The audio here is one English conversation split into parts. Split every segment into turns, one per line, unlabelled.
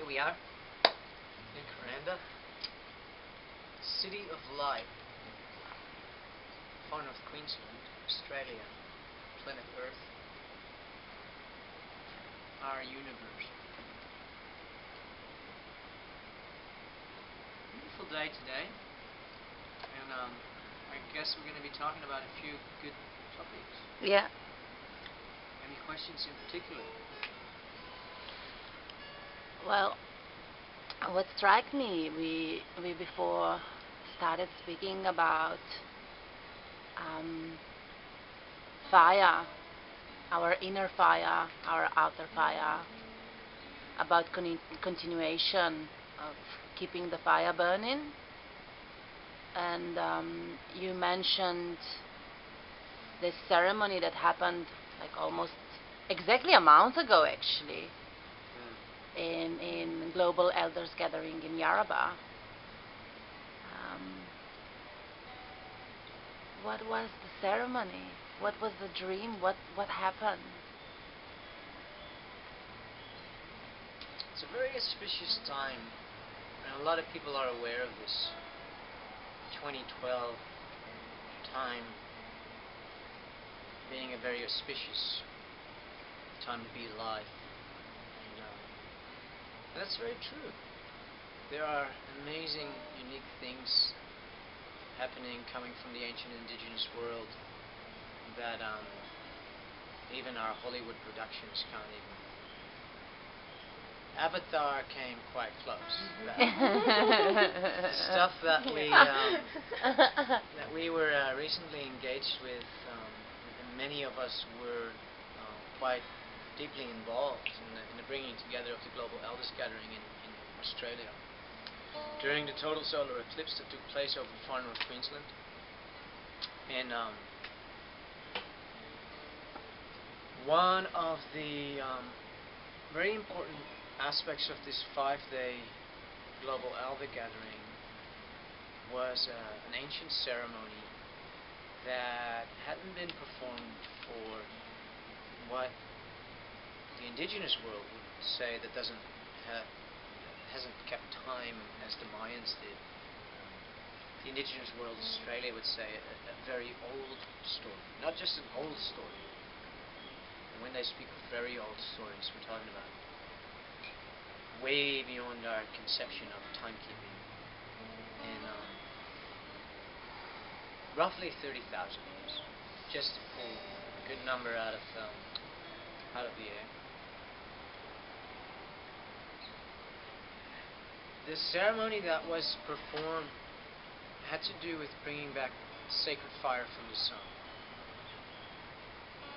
we are in Yarrabah, City of Light, far north Queensland, Australia, planet Earth, our universe. Beautiful day today, and I guess we're going to be talking about a few good topics.
Yeah.
Any questions in particular?
Well, what struck me, we before started speaking about fire, our inner fire, our outer fire, about continuation of keeping the fire burning, and you mentioned this ceremony that happened like almost exactly a month ago, actually. In Global Elders Gathering in Yarrabah. What was the ceremony? What was the dream? What happened?
It's a very auspicious time, and a lot of people are aware of this. 2012 time being a very auspicious time to be alive. That's very true. There are amazing, unique things happening, coming from the ancient indigenous world that even our Hollywood productions can't even. Avatar came quite close. Stuff that we were recently engaged with, and many of us were quite deeply involved in the bringing together of the Global Elders Gathering in Australia during the Total Solar Eclipse that took place over far north Queensland. And one of the very important aspects of this 5-day Global Elder Gathering was an ancient ceremony that hadn't been performed for what the indigenous world would say that hasn't kept time as the Mayans did. The indigenous world, Australia, would say a very old story, not just an old story. And when they speak of very old stories, we're talking about way beyond our conception of timekeeping, and roughly 30,000 years, just to pull a good number out of the air. The ceremony that was performed had to do with bringing back sacred fire from the sun.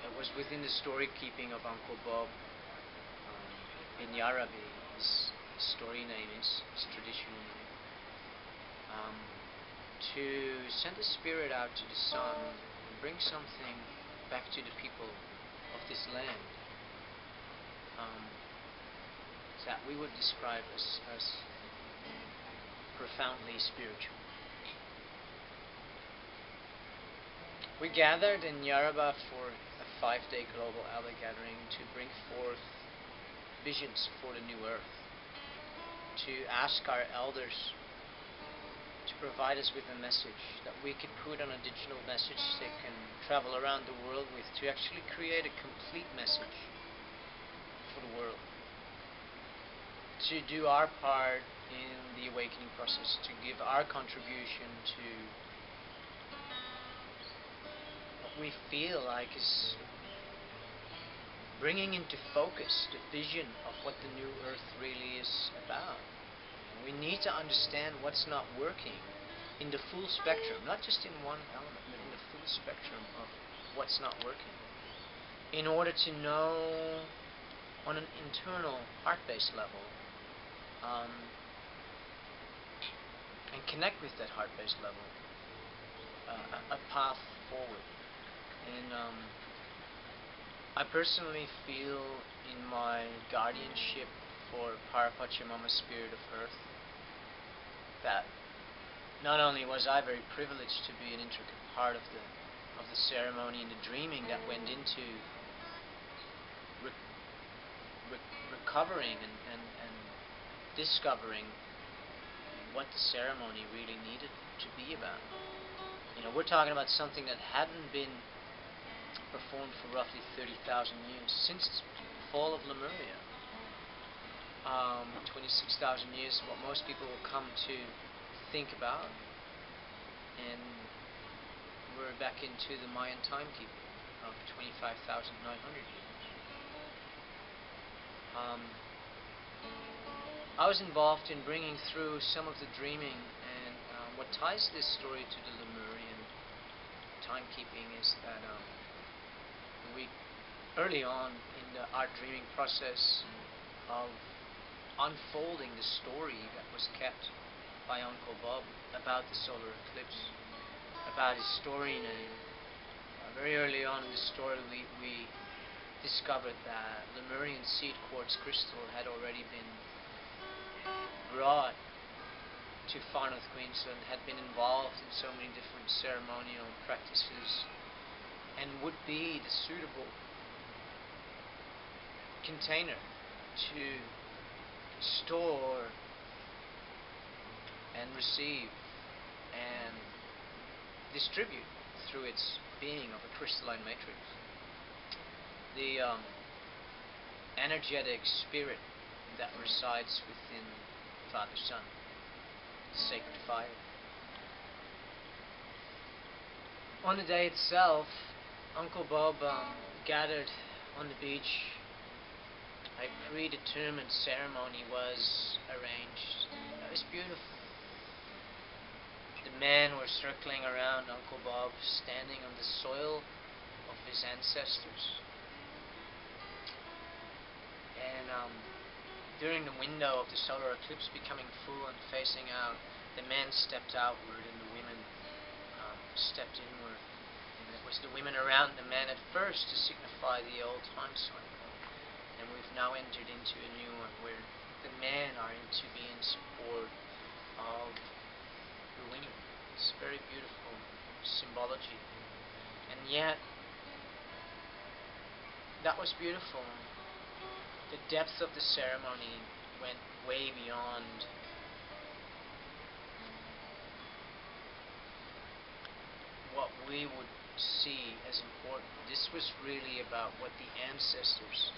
It was within the story keeping of Uncle Bob in Yarrabah. His story name is, his traditional name. To send a spirit out to the sun and bring something back to the people of this land that we would describe as profoundly spiritual. We gathered in Yarrabah for a 5-day Global Elder Gathering to bring forth visions for the new earth, to ask our elders to provide us with a message that we could put on a digital message they can travel around the world with, to actually create a complete message for the world, to do our part in the awakening process, to give our contribution to what we feel like is bringing into focus the vision of what the new earth really is about. We need to understand what's not working in the full spectrum, not just in one element, but in the full spectrum of what's not working, in order to know on an internal heart-based level and connect with that heart-based level a path forward. And I personally feel in my guardianship for Parapachamama Spirit of Earth that not only was I very privileged to be an intricate part of the ceremony and the dreaming that went into recovering and discovering what the ceremony really needed to be about. You know, we're talking about something that hadn't been performed for roughly 30,000 years, since the fall of Lemuria. 26,000 years is what most people will come to think about, and we're back into the Mayan timekeeping of 25,900 years. I was involved in bringing through some of the dreaming, and what ties this story to the Lemurian timekeeping is that we early on in our dreaming process of unfolding the story that was kept by Uncle Bob about the solar eclipse, about his story name. Very early on in the story we discovered that Lemurian seed quartz crystal had already been brought to far north Queensland, had been involved in so many different ceremonial practices, and would be the suitable container to store and receive and distribute through its being of a crystalline matrix the energetic spirit that resides within Father Son, the sacred fire. On the day itself, Uncle Bob gathered on the beach. A predetermined ceremony was arranged. It was beautiful. The men were circling around Uncle Bob, standing on the soil of his ancestors. And during the window of the solar eclipse becoming full and facing out, the men stepped outward and the women stepped inward. And it was the women around the men at first to signify the old time cycle. And we've now entered into a new one where the men are to be in support of the women. It's very beautiful symbology. And yet, that was beautiful. The depth of the ceremony went way beyond what we would see as important. This was really about what the ancestors,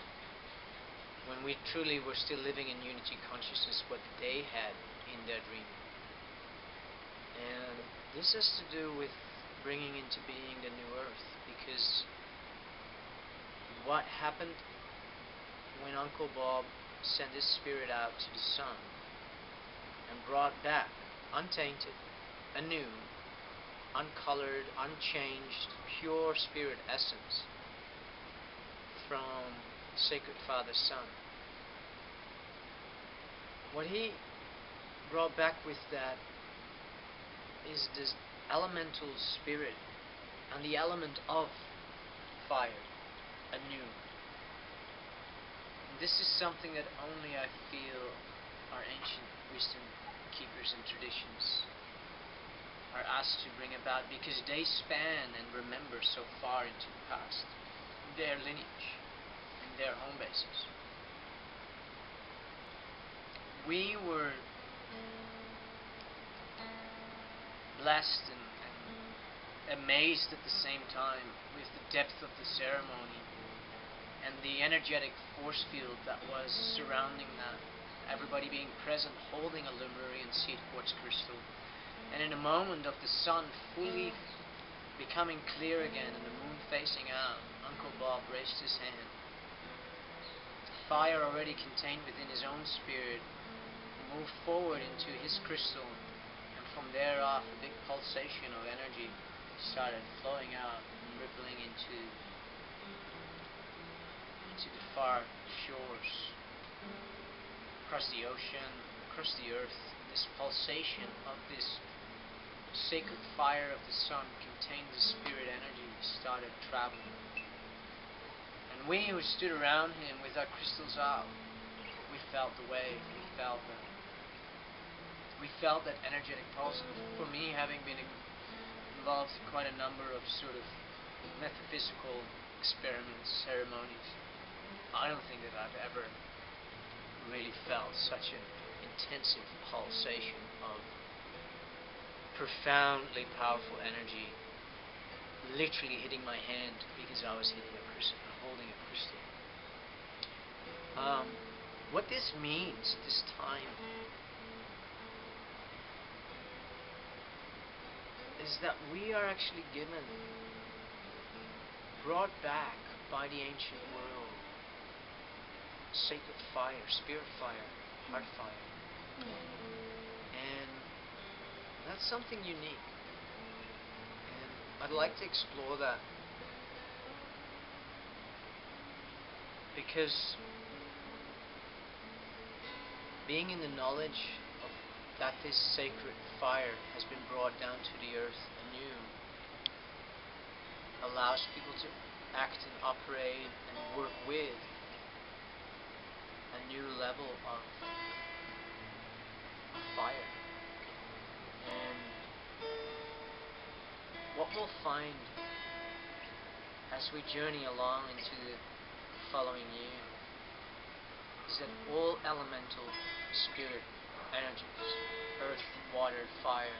when we truly were still living in unity consciousness, what they had in their dream. And this has to do with bringing into being the new earth, because what happened when Uncle Bob sent his spirit out to the sun and brought back, untainted, anew, uncolored, unchanged, pure spirit essence from Sacred Father Son. What he brought back with that is this elemental spirit and the element of fire anew. This is something that only I feel our ancient wisdom keepers and traditions are asked to bring about, because they span and remember so far into the past, their lineage and their home bases. We were blessed and amazed at the same time with the depth of the ceremony and the energetic force field that was surrounding that. Everybody being present, holding a Lemurian seed quartz crystal. And in a moment of the sun fully becoming clear again and the moon facing out, Uncle Bob raised his hand. The fire already contained within his own spirit moved forward into his crystal, and from there off a big pulsation of energy started flowing out and rippling into the far shores, across the ocean, across the earth. This pulsation of this sacred fire of the sun contained the spirit energy started traveling. And we who stood around him with our crystals out, we felt the wave, we felt that energetic pulse. For me, having been involved in quite a number of sort of metaphysical experiments, ceremonies, I don't think that I've ever really felt such a intensive pulsation of profoundly powerful energy literally hitting my hand because I was holding a crystal. What this means this time is that we are actually brought back by the ancient world, sacred fire, spirit fire, heart fire. And that's something unique. And I'd like to explore that. Because being in the knowledge of that this sacred fire has been brought down to the earth anew allows people to act and operate and work with a new level of fire. And what we'll find as we journey along into the following year is that all elemental spirit energies, earth, water, fire,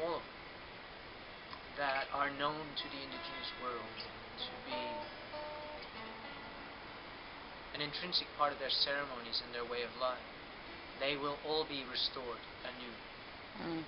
all of them, that are known to the indigenous world to be an intrinsic part of their ceremonies and their way of life, they will all be restored anew.